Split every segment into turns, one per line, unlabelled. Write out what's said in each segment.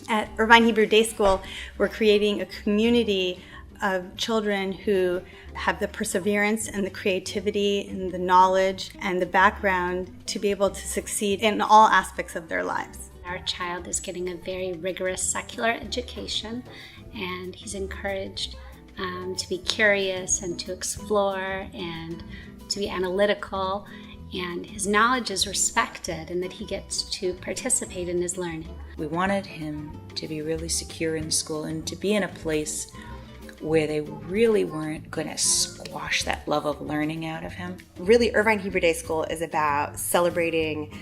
At Irvine Hebrew Day School, we're creating a community of children who have the perseverance and the creativity and the knowledge and the background to be able to succeed in all aspects of their lives.
Our child is getting a very rigorous secular education, and he's encouraged to be curious and to explore and to be analytical, and his knowledge is respected and that he gets to participate in his learning.
We wanted him to be really secure in school and to be in a place where they really weren't going to squash that love of learning out of him.
Really, Irvine Hebrew Day School is about celebrating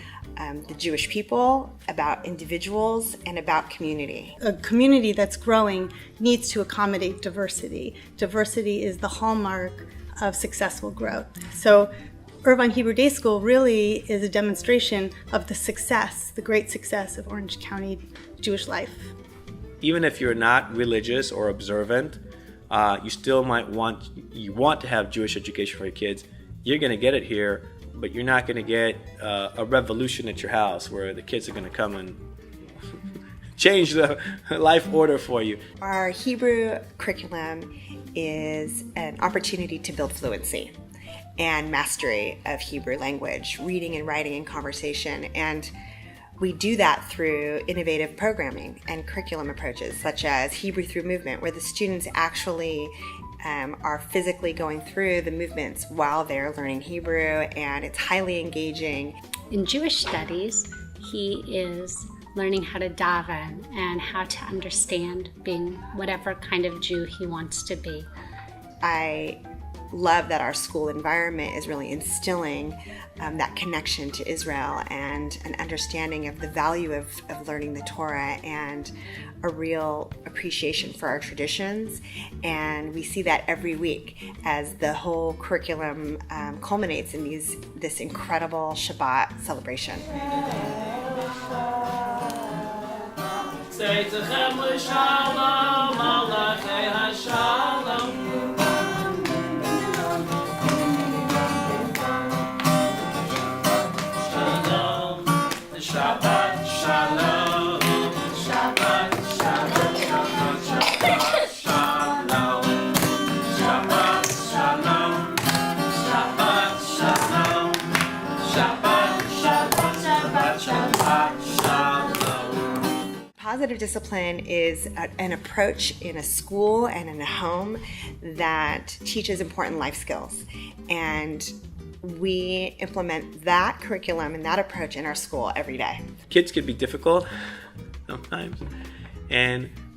the Jewish people, about individuals, and about community.
A community that's growing needs to accommodate diversity. Diversity is the hallmark of successful growth. So Irvine Hebrew Day School really is a demonstration of the success, the great success of Orange County Jewish life.
Even if you're not religious or observant, you still might want to have Jewish education for your kids. You're going to get it here, but you're not going to get a revolution at your house where the kids are going to come and change the life order for you.
Our Hebrew curriculum is an opportunity to build fluency and mastery of Hebrew language, reading and writing and conversation. And we do that through innovative programming and curriculum approaches such as Hebrew Through Movement, where the students actually are physically going through the movements while they're learning Hebrew, and it's highly engaging.
In Jewish studies, he is learning how to daven and how to understand being whatever kind of Jew he wants to be.
I love that our school environment is really instilling that connection to Israel and an understanding of the value of learning the Torah and a real appreciation for our traditions. And we see that every week as the whole curriculum culminates in this incredible Shabbat celebration.
Shabbat Shalom, Shabbat Shalom, Shabbat Shalom, Shabbat Shalom, Shabbat Shalom, Shabbat Shalom, Shabbat Shalom.
Positive discipline is an approach in a school and in a home that teaches important life skills, and we implement that curriculum and that approach in our school every day.
Kids can be difficult sometimes,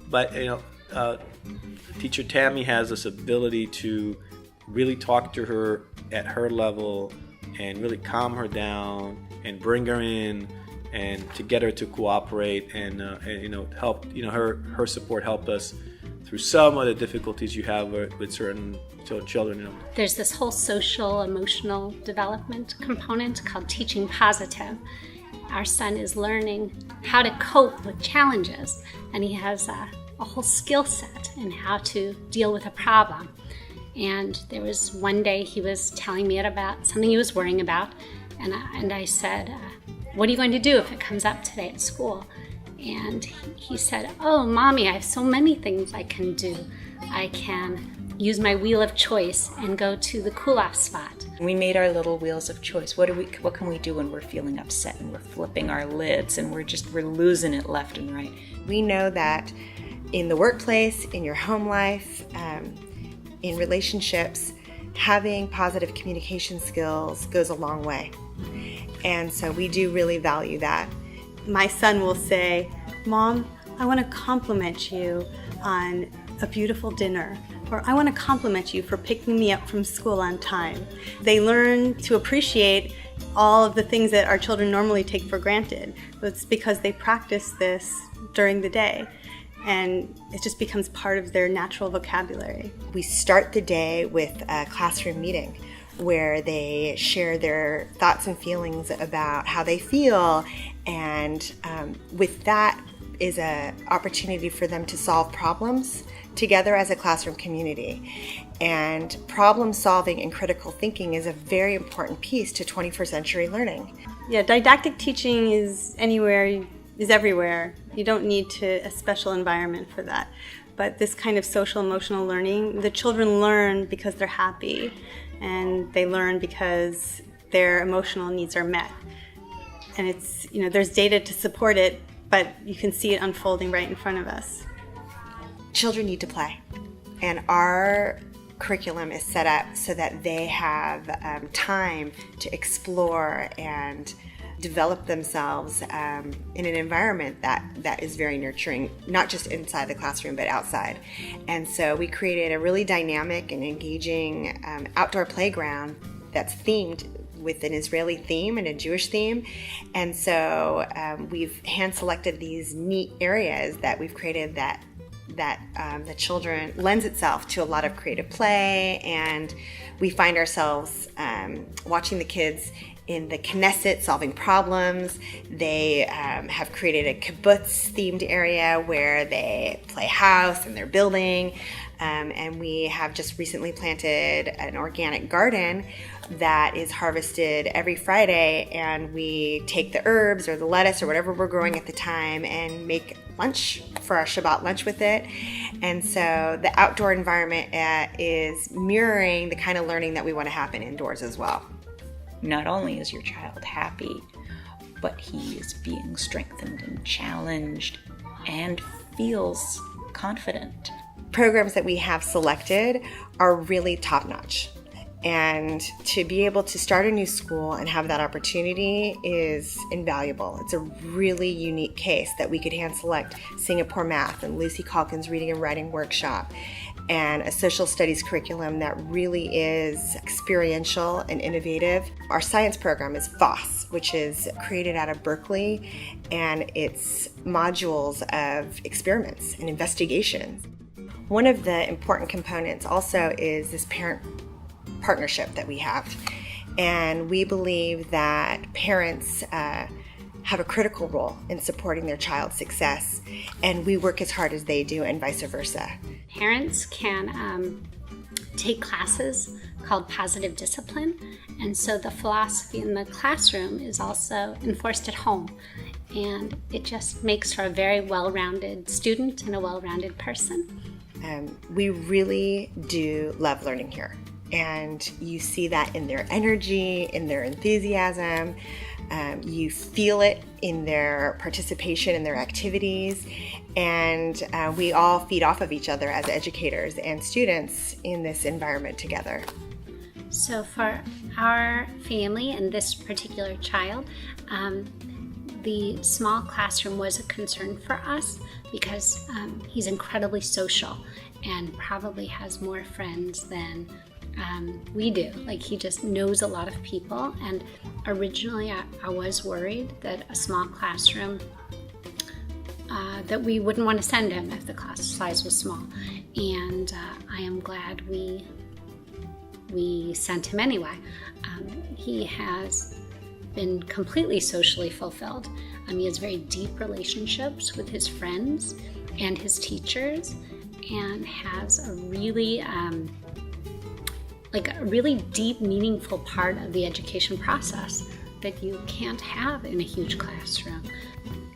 but Teacher Tammy has this ability to really talk to her at her level and really calm her down and bring her in and to get her to cooperate and help her support help us through some of the difficulties you have with certain children.
There's this whole social, emotional development component called teaching positive. Our son is learning how to cope with challenges, and he has a whole skill set in how to deal with a problem. And there was one day he was telling me about something he was worrying about, and I said, what are you going to do if it comes up today at school? And he said, oh, Mommy, I have so many things I can do. I can use my wheel of choice and go to the cool-off spot.
We made our little wheels of choice. What can we do when we're feeling upset and we're flipping our lids and we're losing it left and right?
We know that in the workplace, in your home life, in relationships, having positive communication skills goes a long way. And so we do really value that.
My son will say, Mom, I want to compliment you on a beautiful dinner, or I want to compliment you for picking me up from school on time. They learn to appreciate all of the things that our children normally take for granted. It's because they practice this during the day, and it just becomes part of their natural vocabulary.
We start the day with a classroom meeting where they share their thoughts and feelings about how they feel, and with that is an opportunity for them to solve problems together as a classroom community. And problem solving and critical thinking is a very important piece to 21st century learning.
Yeah, didactic teaching is anywhere is everywhere. You don't need a special environment for that. But this kind of social emotional learning, the children learn because they're happy, and they learn because their emotional needs are met. And it's, there's data to support it, but you can see it unfolding right in front of us.
Children need to play, and our curriculum is set up so that they have time to explore and develop themselves in an environment that is very nurturing, not just inside the classroom but outside. And so we created a really dynamic and engaging outdoor playground that's themed with an Israeli theme and a Jewish theme. And so we've hand selected these neat areas that we've created that the children lends itself to a lot of creative play, and we find ourselves watching the kids in the Knesset solving problems. They have created a kibbutz themed area where they play house and they're building, and we have just recently planted an organic garden that is harvested every Friday, and we take the herbs or the lettuce or whatever we're growing at the time and make lunch for our Shabbat lunch with it. And so the outdoor environment is mirroring the kind of learning that we want to happen indoors as well.
Not only is your child happy, but he is being strengthened and challenged and feels confident.
Programs that we have selected are really top-notch. And to be able to start a new school and have that opportunity is invaluable. It's a really unique case that we could hand select Singapore Math and Lucy Calkin's Reading and Writing Workshop, and a social studies curriculum that really is experiential and innovative. Our science program is FOSS, which is created out of Berkeley, and it's modules of experiments and investigations. One of the important components also is this parent partnership that we have, and we believe that parents have a critical role in supporting their child's success, and we work as hard as they do and vice versa.
Parents can take classes called positive discipline, and so the philosophy in the classroom is also enforced at home, and it just makes for a very well-rounded student and a well-rounded person.
We really do love learning here, and you see that in their energy, in their enthusiasm. You feel it in their participation in their activities, and we all feed off of each other as educators and students in this environment together.
So for our family and this particular child, the small classroom was a concern for us because he's incredibly social and probably has more friends than we do. Like, he just knows a lot of people, and originally I was worried that a small classroom, that we wouldn't want to send him if the class size was small, and I am glad we sent him anyway. He has been completely socially fulfilled. He has very deep relationships with his friends and his teachers, and has a really a really deep, meaningful part of the education process that you can't have in a huge classroom.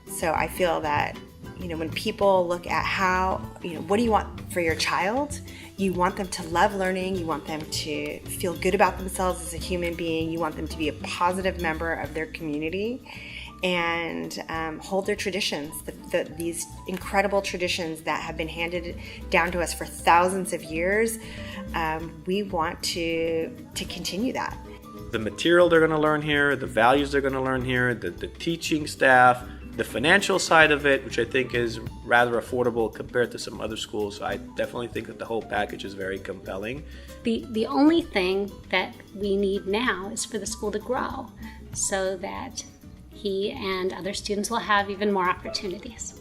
So I feel that, when people look at how, what do you want for your child? You want them to love learning. You want them to feel good about themselves as a human being. You want them to be a positive member of their community and hold their traditions, these incredible traditions that have been handed down to us for thousands of years. We want to continue that.
The material they're going to learn here, the values they're going to learn here, the teaching staff, the financial side of it, which I think is rather affordable compared to some other schools. So I definitely think that the whole package is very compelling.
The only thing that we need now is for the school to grow so that he and other students will have even more opportunities.